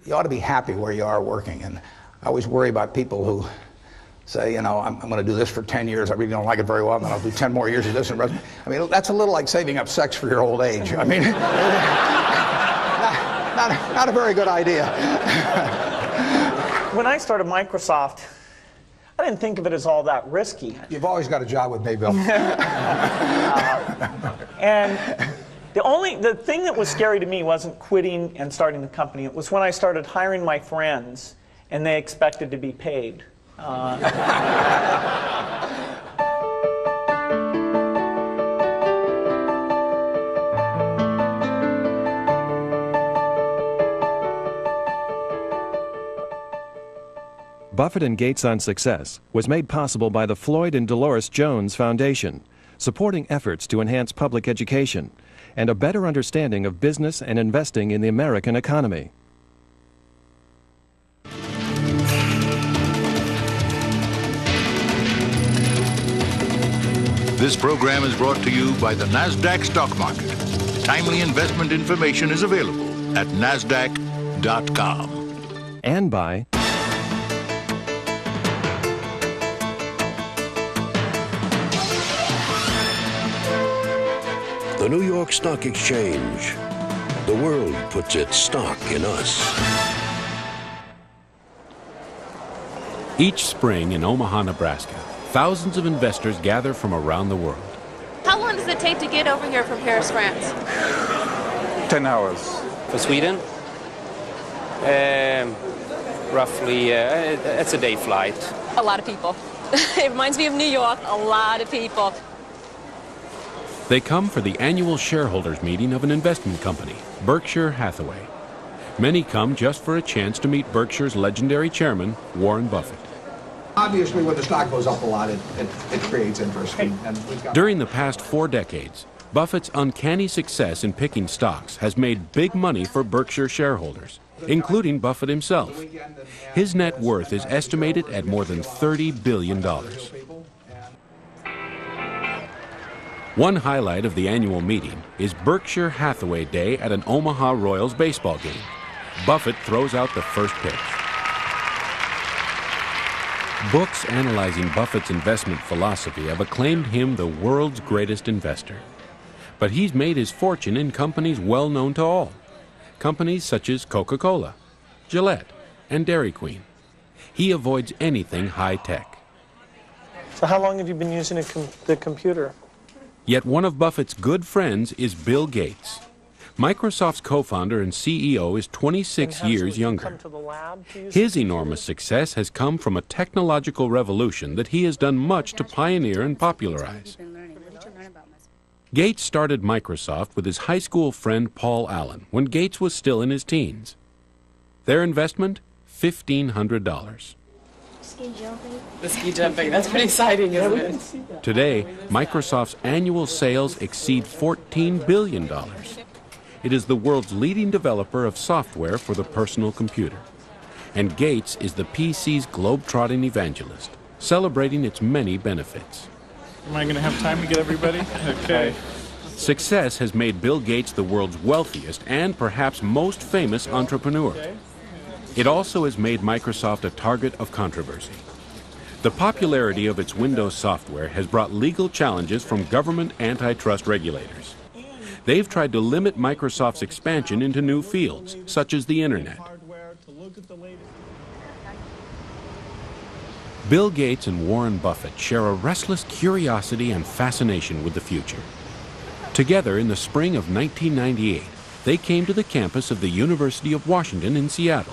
you ought to be happy where you are working. And I always worry about people who say, you know, I'm going to do this for 10 years. I really don't like it very well, and then I'll do 10 more years of this. I mean, that's a little like saving up sex for your old age. I mean, not a very good idea. When I started Microsoft, I didn't think of it as all that risky. You've always got a job with me, Bill. And the thing that was scary to me wasn't quitting and starting the company. It was when I started hiring my friends and they expected to be paid. Buffett and Gates on Success was made possible by the Floyd and Delores Jones Foundation, supporting efforts to enhance public education and a better understanding of business and investing in the American economy. This program is brought to you by the NASDAQ stock market. Timely investment information is available at NASDAQ.com. And by the New York Stock Exchange. The world puts its stock in us. Each spring in Omaha, Nebraska, thousands of investors gather from around the world. How long does it take to get over here from Paris, France? 10 hours. For Sweden? Roughly, it's a day flight. A lot of people. It reminds me of New York, a lot of people. They come for the annual shareholders meeting of an investment company, Berkshire Hathaway. Many come just for a chance to meet Berkshire's legendary chairman, Warren Buffett. Obviously, when the stock goes up a lot, it creates interest. During the past 4 decades, Buffett's uncanny success in picking stocks has made big money for Berkshire shareholders, including Buffett himself. His net worth is estimated at more than $30 billion. One highlight of the annual meeting is Berkshire Hathaway Day at an Omaha Royals baseball game. Buffett throws out the first pitch. Books analyzing Buffett's investment philosophy have acclaimed him the world's greatest investor. But he's made his fortune in companies well known to all. Companies such as Coca-Cola, Gillette, and Dairy Queen. He avoids anything high-tech. So how long have you been using the computer? Yet one of Buffett's good friends is Bill Gates. Microsoft's co-founder and CEO is 26 years younger. His enormous success has come from a technological revolution that he has done much to pioneer and popularize. Gates started Microsoft with his high school friend Paul Allen when Gates was still in his teens. Their investment, $1,500. Ski jumping. The ski jumping, that's pretty exciting, isn't it? Today, Microsoft's annual sales exceed $14 billion. It is the world's leading developer of software for the personal computer. And Gates is the PC's globe-trotting evangelist, celebrating its many benefits. Am I going to have time to get everybody? Okay. Success has made Bill Gates the world's wealthiest and perhaps most famous entrepreneur. It also has made Microsoft a target of controversy. The popularity of its Windows software has brought legal challenges from government antitrust regulators. They've tried to limit Microsoft's expansion into new fields, such as the Internet. Bill Gates and Warren Buffett share a restless curiosity and fascination with the future. Together in the spring of 1998, they came to the campus of the University of Washington in Seattle.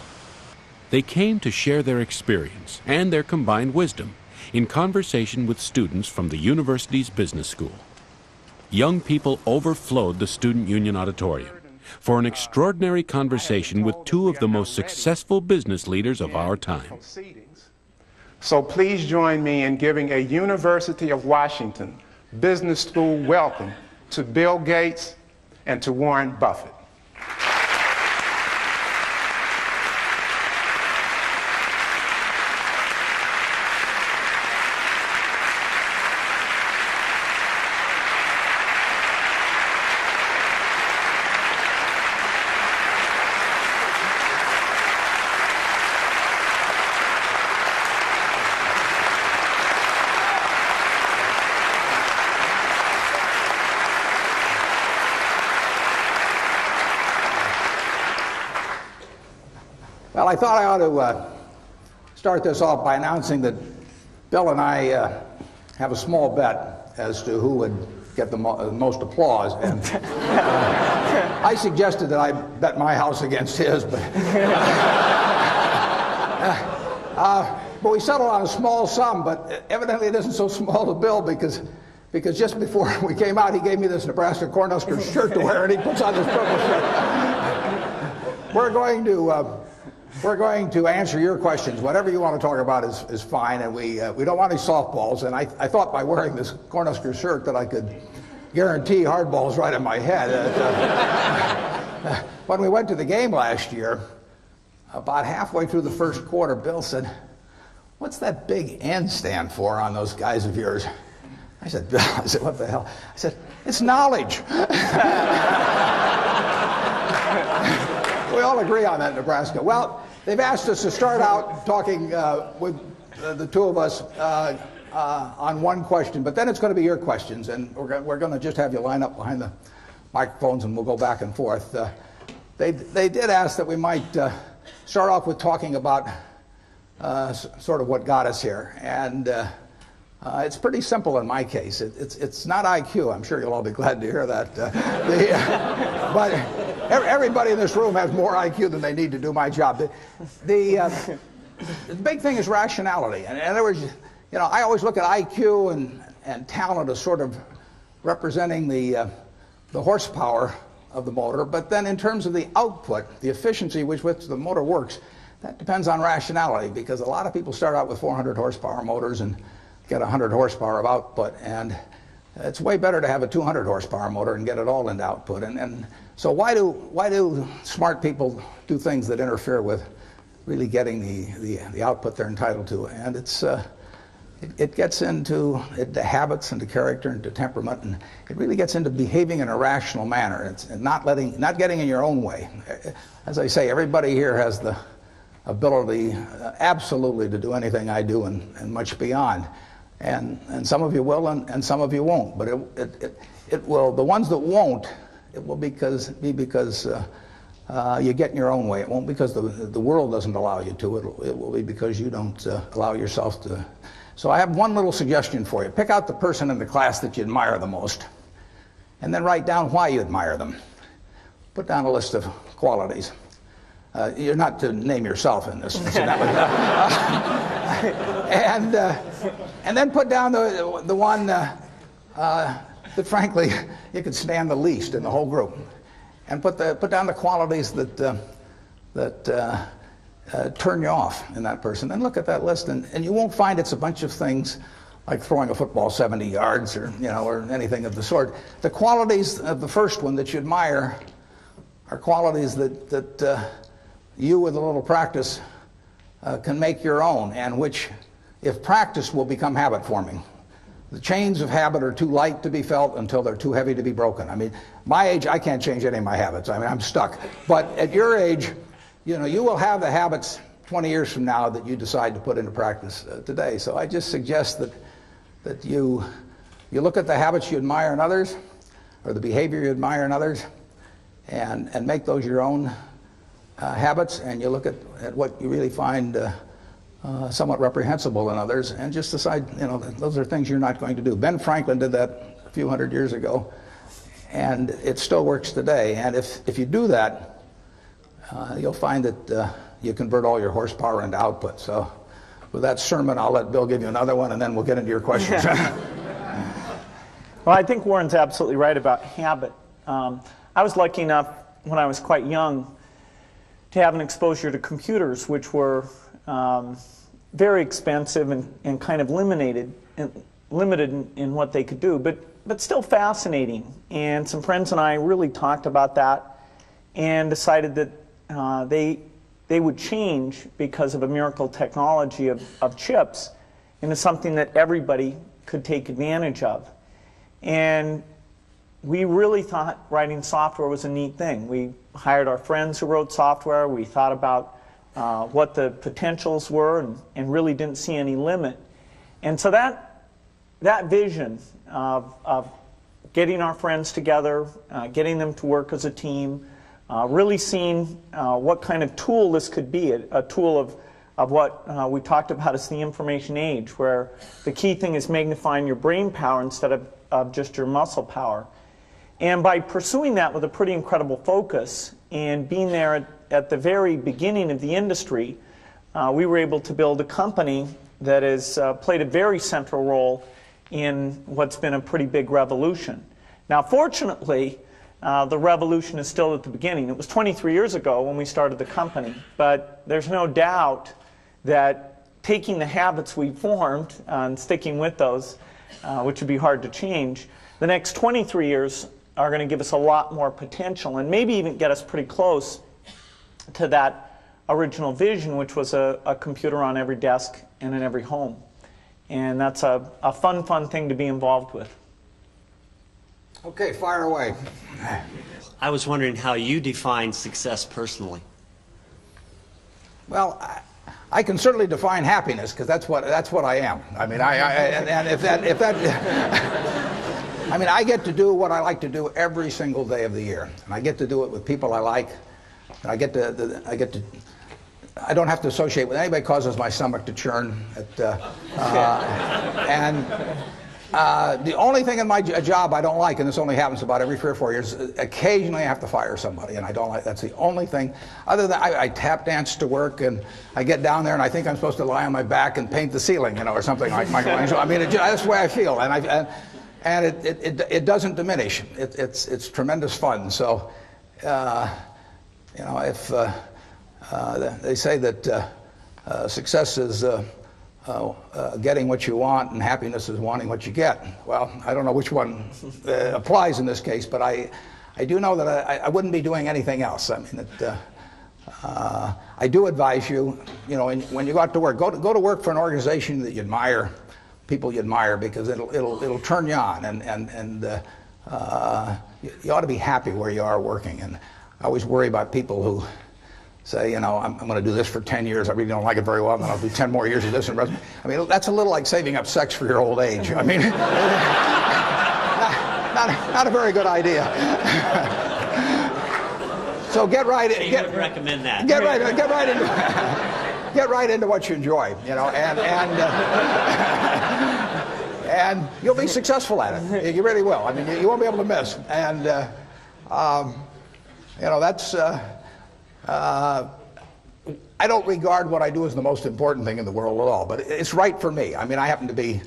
They came to share their experience and their combined wisdom in conversation with students from the university's business school. Young people overflowed the Student Union Auditorium for an extraordinary conversation with two of the most successful business leaders of our time. So please join me in giving a University of Washington Business School welcome to Bill Gates and to Warren Buffett. Well, I thought I ought to start this off by announcing that Bill and I have a small bet as to who would get the most applause. And I suggested that I bet my house against his, but we settled on a small sum. But evidently, it isn't so small to Bill because just before we came out, he gave me this Nebraska Cornhuskers shirt to wear, and he puts on this purple shirt. We're going to answer your questions. Whatever you want to talk about is fine, and we don't want any softballs. And I thought by wearing this Cornhusker shirt that I could guarantee hardballs right in my head. When we went to the game last year, about halfway through the first quarter, Bill said, "What's that big N stand for on those guys of yours?" I said, "Bill," I said, "what the hell?" I said, "It's knowledge." We all agree on that in Nebraska. Well, they've asked us to start out talking with the two of us on one question, but then it's going to be your questions, and we're going to just have you line up behind the microphones, and we'll go back and forth. They did ask that we might start off with talking about sort of what got us here, and it's pretty simple in my case. It's not IQ. I'm sure you'll all be glad to hear that. But everybody in this room has more IQ than they need to do my job. The big thing is rationality. And in other words, I always look at IQ and talent as sort of representing the horsepower of the motor. But then in terms of the output, the efficiency with which the motor works, that depends on rationality, because a lot of people start out with 400 horsepower motors and get 100 horsepower of output, and it's way better to have a 200 horsepower motor and get it all into output. And so why do smart people do things that interfere with really getting the output they're entitled to? And it gets into habits, into character, into temperament, and it really gets into behaving in a rational manner. It's not getting in your own way. As I say, everybody here has the ability absolutely to do anything I do and much beyond. And some of you will, and some of you won't. But it will. The ones that won't, it will be because you get in your own way. It won't because the world doesn't allow you to. It will be because you don't allow yourself to. So I have one little suggestion for you. Pick out the person in the class that you admire the most, and then write down why you admire them. Put down a list of qualities. You're not to name yourself in this, incidentally. And then put down the one that, frankly, you could stand the least in the whole group, and put down the qualities that turn you off in that person. Then look at that list, and you won't find it's a bunch of things like throwing a football 70 yards or anything of the sort. The qualities of the first one that you admire are qualities that you, with a little practice, can make your own, and which, if practiced, will become habit forming. The chains of habit are too light to be felt until they're too heavy to be broken. I mean, my age, I can't change any of my habits. I mean, I'm stuck. But at your age, you will have the habits 20 years from now that you decide to put into practice today. So I just suggest that you look at the habits you admire in others, or the behavior you admire in others, and make those your own habits, and you look at what you really find somewhat reprehensible in others, and just decide, those are things you're not going to do. Ben Franklin did that a few hundred years ago, and it still works today. And if you do that, you'll find that you convert all your horsepower into output. So with that sermon, I'll let Bill give you another one, and then we'll get into your questions. Well, I think Warren's absolutely right about habit. I was lucky enough when I was quite young to have an exposure to computers, which were very expensive and kind of limited in what they could do, but still fascinating. And some friends and I really talked about that and decided that they would change because of a miracle technology of chips into something that everybody could take advantage of. And we really thought writing software was a neat thing. We hired our friends who wrote software. We thought about what the potentials were and really didn't see any limit. And so that vision of getting our friends together, getting them to work as a team, really seeing what kind of tool this could be, a tool of what we talked about as the information age, where the key thing is magnifying your brain power instead of just your muscle power. And by pursuing that with a pretty incredible focus and being there at the very beginning of the industry, we were able to build a company that has played a very central role in what's been a pretty big revolution. Now, fortunately, the revolution is still at the beginning. It was 23 years ago when we started the company, but there's no doubt that taking the habits we formed and sticking with those, which would be hard to change, the next 23 years are going to give us a lot more potential and maybe even get us pretty close to that original vision, which was a computer on every desk and in every home. And that's a fun thing to be involved with. Okay, fire away. I was wondering how you define success personally. Well, I can certainly define happiness because that's what I am. I mean, and if that I mean, I get to do what I like to do every single day of the year, and I get to do it with people I like. And I don't have to associate with anybody. Causes my stomach to churn. And the only thing in my job I don't like, and this only happens about every 3 or 4 years, occasionally I have to fire somebody, and I don't like. That's the only thing. Other than I tap dance to work, and I get down there, and I think I'm supposed to lie on my back and paint the ceiling, you know, or something like Michelangelo. I mean, that's the way I feel, and it doesn't diminish. It's tremendous fun. So, you know, if they say that success is getting what you want and happiness is wanting what you get. Well, I don't know which one applies in this case, but I do know that I wouldn't be doing anything else. I mean, I do advise you, you know, when you go out to work, go to work for an organization that you admire, people you admire, because it'll turn you on, and you ought to be happy where you are working. And I always worry about people who say, you know, I'm going to do this for 10 years. I really don't like it very well, and then I'll do 10 more years of this. I mean, that's a little like saving up sex for your old age. I mean, not a very good idea. So get right in. You would recommend that. Get right into what you enjoy, you know, and you'll be successful at it. You really will. I mean, you won't be able to miss. And you know, that's. I don't regard what I do as the most important thing in the world at all, but it's right for me. I mean, I happen to be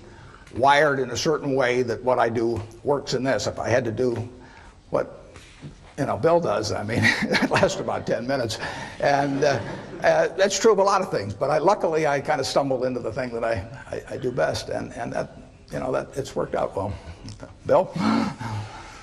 wired in a certain way that what I do works in this. If I had to do what, you know, Bill does, I mean, it lasts about 10 minutes. And that's true of a lot of things, but luckily I kind of stumbled into the thing that I do best, and that, you know, that it's worked out well. Bill? Well,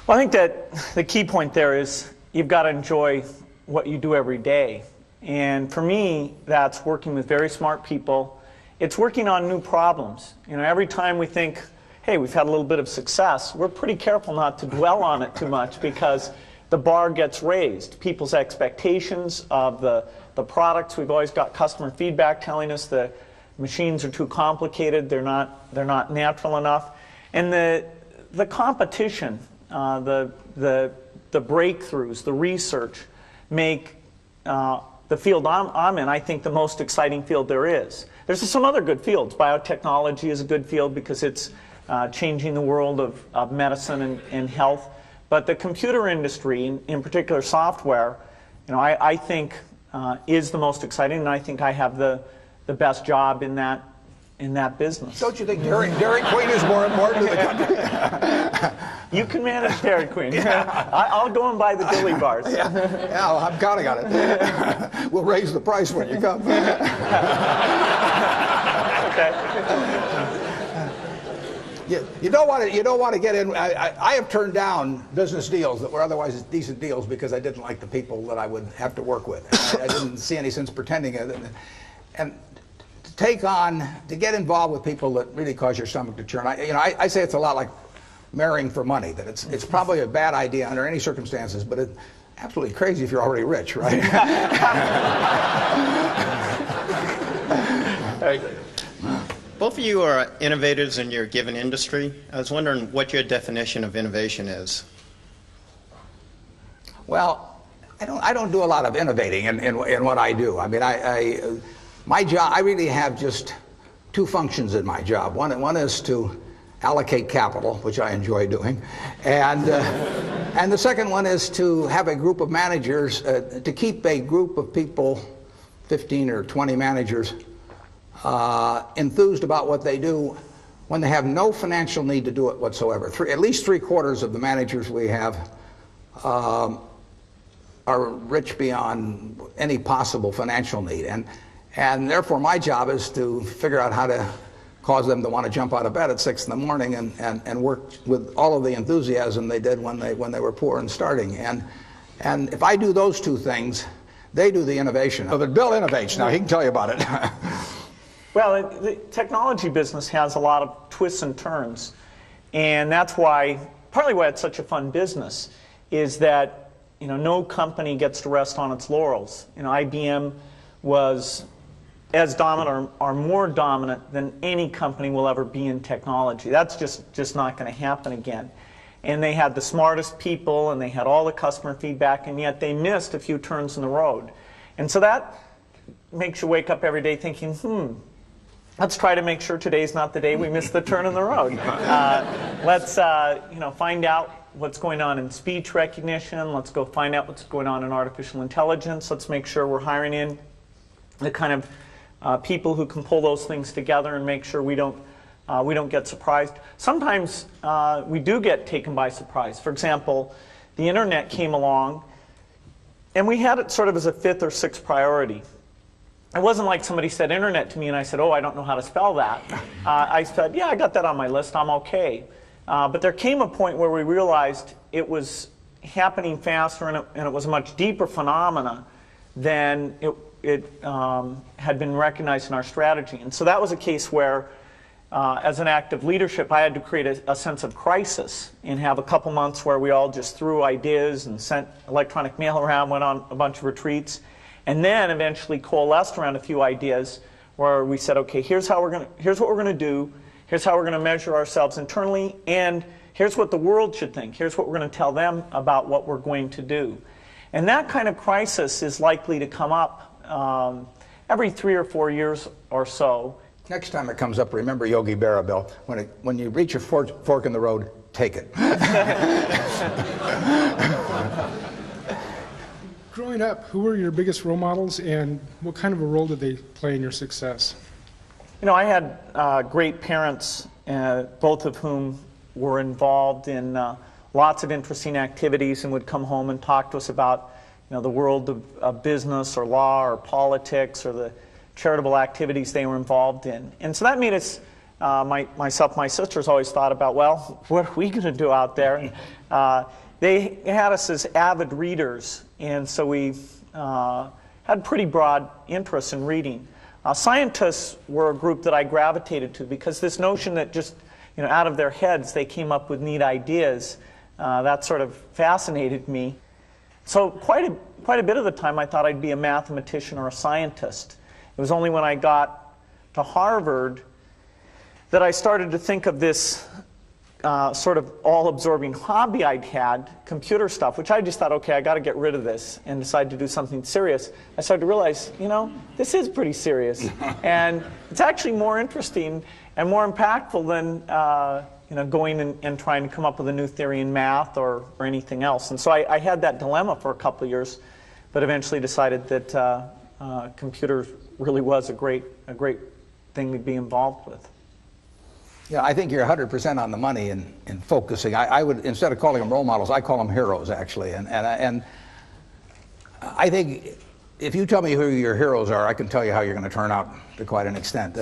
I think that the key point there is you've got to enjoy what you do every day. And for me, that's working with very smart people. It's working on new problems. You know, every time we think, hey, we've had a little bit of success, we're pretty careful not to dwell on it too much, because the bar gets raised. People's expectations of the products, we've always got customer feedback telling us the machines are too complicated, they're not natural enough. And the competition, the breakthroughs, the research make the field I'm in, I think, the most exciting field there is. There's some other good fields. Biotechnology is a good field because it's changing the world of medicine and health. But the computer industry, in particular software, you know, I think is the most exciting, and I think I have the best job in that business. Don't you think Dairy Queen is more important to the country? You can manage Dairy Queen. Yeah. I'll go and buy the dilly bars. Yeah, well, I'm counting on it. We'll raise the price when you come. Okay. You don't want to get in. I have turned down business deals that were otherwise decent deals because I didn't like the people that I would have to work with. I didn't see any sense pretending it. And to get involved with people that really cause your stomach to churn. I say it's a lot like marrying for money. That it's probably a bad idea under any circumstances, but it's absolutely crazy if you're already rich, right? Both of you are innovators in your given industry. I was wondering what your definition of innovation is. Well, I don't do a lot of innovating in what I do. I mean, my job, I really have just two functions in my job. One is to allocate capital, which I enjoy doing, and the second one is to have a group of managers, to keep a group of people, 15 or 20 managers, enthused about what they do when they have no financial need to do it whatsoever. At least 3/4 of the managers we have are rich beyond any possible financial need, and therefore my job is to figure out how to cause them to want to jump out of bed at 6 in the morning and work with all of the enthusiasm they did when they were poor and starting. And if I do those two things, they do the innovation. So that Bill innovates. Now he can tell you about it. Well, the technology business has a lot of twists and turns, and that's partly why it's such a fun business, is that no company gets to rest on its laurels. IBM was as dominant or more dominant than any company will ever be in technology. That's just not going to happen again. And they had the smartest people, and they had all the customer feedback, and yet they missed a few turns in the road. And so that makes you wake up every day thinking, let's try to make sure today's not the day we miss the turn in the road. Let's find out what's going on in speech recognition. Let's go find out what's going on in artificial intelligence. Let's make sure we're hiring in the kind of people who can pull those things together and make sure we don't get surprised. Sometimes we do get taken by surprise. For example, the internet came along, and we had it sort of as a 5th or 6th priority. It wasn't like somebody said internet to me and I said, oh, I don't know how to spell that. I said, yeah, I got that on my list, I'm okay. But there came a point where we realized it was happening faster, and it was a much deeper phenomena than it had been recognized in our strategy. And so that was a case where, as an act of leadership, I had to create a sense of crisis and have a couple months where we all just threw ideas and sent electronic mail around, went on a bunch of retreats, and then eventually coalesced around a few ideas where we said, okay, here's what we're going to do, here's how we're going to measure ourselves internally, and here's what the world should think, here's what we're going to tell them about what we're going to do. And that kind of crisis is likely to come up every 3 or 4 years or so. Next time it comes up, remember Yogi Berra, Bill. When you reach a fork in the road, take it. Growing up, who were your biggest role models, and what kind of a role did they play in your success? I had great parents, both of whom were involved in lots of interesting activities and would come home and talk to us about the world of business or law or politics or the charitable activities they were involved in. And so that made us, myself and my sisters always thought about, well, what are we going to do out there? They had us as avid readers, and so we had pretty broad interest in reading. Scientists were a group that I gravitated to because this notion that just out of their heads they came up with neat ideas, that sort of fascinated me. So quite a bit of the time I thought I'd be a mathematician or a scientist. It was only when I got to Harvard that I started to think of this sort of all-absorbing hobby I'd had, computer stuff, which I just thought, okay, I got to get rid of this, and decided to do something serious. I started to realize, this is pretty serious, and it's actually more interesting and more impactful than going and trying to come up with a new theory in math or anything else. And so I had that dilemma for a couple of years, but eventually decided that computers really was a great thing to be involved with. Yeah, I think you're 100% on the money in focusing. I would, instead of calling them role models, I call them heroes, actually. And I think if you tell me who your heroes are, I can tell you how you're going to turn out to quite an extent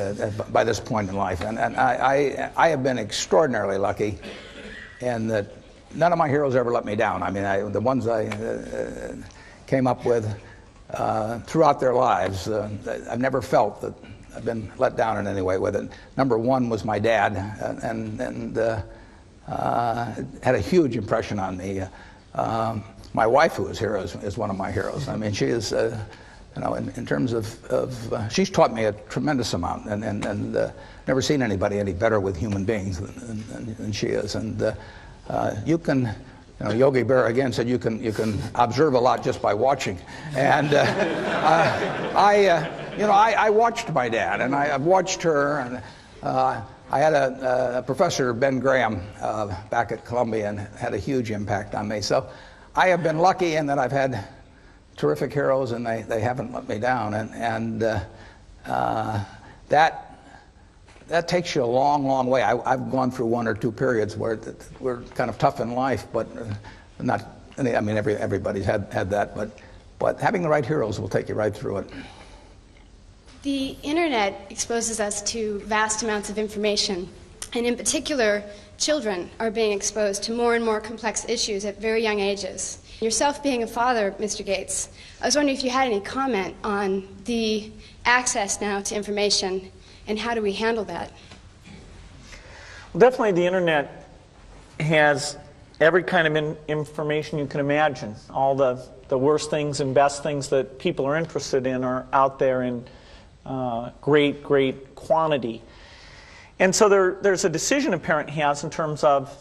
by this point in life. And I have been extraordinarily lucky in that none of my heroes ever let me down. I mean, the ones I came up with throughout their lives, I've never felt that I've been let down in any way with it. Number one was my dad, and had a huge impression on me. My wife, who is here, is one of my heroes. I mean, she is, in terms of she's taught me a tremendous amount, and never seen anybody any better with human beings than she is. And you can Yogi Berra again said you can observe a lot just by watching, and I watched my dad, and I've watched her, and I had a professor, Ben Graham, back at Columbia, and had a huge impact on me. So I have been lucky in that I've had terrific heroes, and they haven't let me down, and that takes you a long, long way. I've gone through one or two periods where we're kind of tough in life, but not. I mean, everybody's had that, but having the right heroes will take you right through it. The internet exposes us to vast amounts of information, and in particular, children are being exposed to more and more complex issues at very young ages. Yourself being a father, Mr. Gates, I was wondering if you had any comment on the access now to information, and how do we handle that? Well, definitely the internet has every kind of information you can imagine. All the worst things and best things that people are interested in are out there in great quantity. And so there's a decision a parent has in terms of,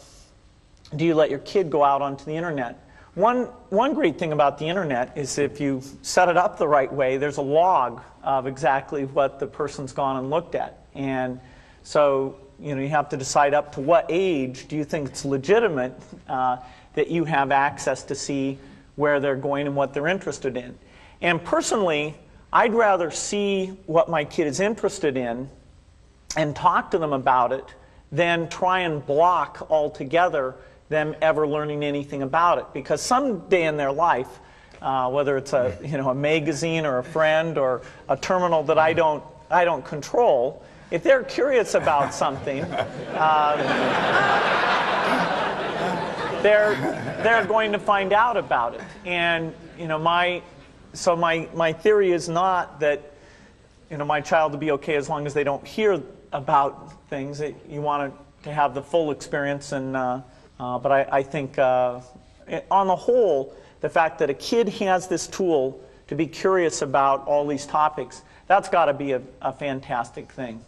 do you let your kid go out onto the internet? One great thing about the internet is if you set it up the right way, there's a log of exactly what the person's gone and looked at. And so you have to decide up to what age do you think it's legitimate that you have access to see where they're going and what they're interested in. And personally, I'd rather see what my kid is interested in and talk to them about it than try and block altogether them ever learning anything about it. Because someday in their life, whether it's a magazine or a friend or a terminal that I don't control, if they're curious about something, they're going to find out about it. And my theory is not that my child will be okay as long as they don't hear about things. You want to have the full experience, and but I think on the whole, the fact that a kid has this tool to be curious about all these topics, that's got to be a fantastic thing.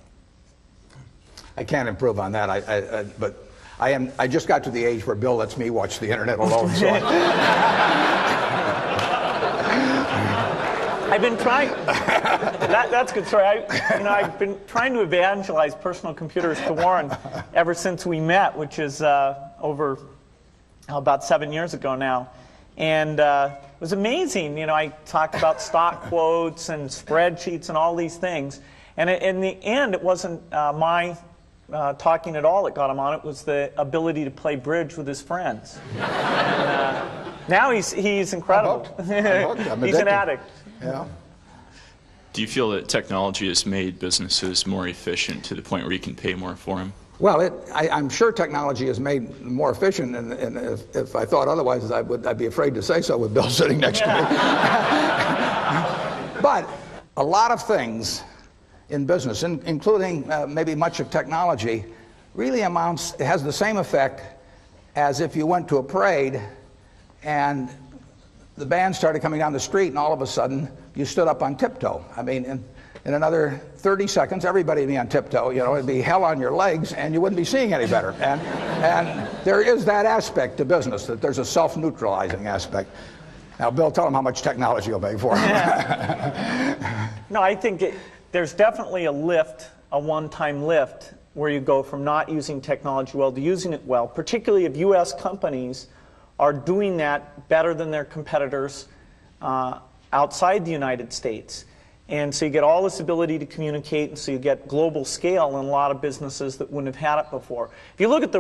I can't improve on that. But I just got to the age where Bill lets me watch the internet alone. So I've been trying. That's a good story. I've been trying to evangelize personal computers to Warren ever since we met, which is over about 7 years ago now. And it was amazing. I talked about stock quotes and spreadsheets and all these things. And in the end, it wasn't my talking at all that got him on. It was the ability to play bridge with his friends. And, now he's incredible. He's an addict. Yeah. Do you feel that technology has made businesses more efficient to the point where you can pay more for them? Well, I'm sure technology has made more efficient, and if I thought otherwise, I'd be afraid to say so with Bill sitting next to me. But a lot of things in business, including maybe much of technology, really has the same effect as if you went to a parade and the band started coming down the street, and all of a sudden you stood up on tiptoe. I mean, in another 30 seconds, everybody would be on tiptoe. It'd be hell on your legs, and you wouldn't be seeing any better. And there is that aspect to business, that there's a self-neutralizing aspect. Now, Bill, tell them how much technology you'll pay for. No, I think there's definitely a lift, a one-time lift, where you go from not using technology well to using it well, particularly if U.S. companies are doing that better than their competitors outside the United States. And so you get all this ability to communicate, and so you get global scale in a lot of businesses that wouldn't have had it before. If you look at the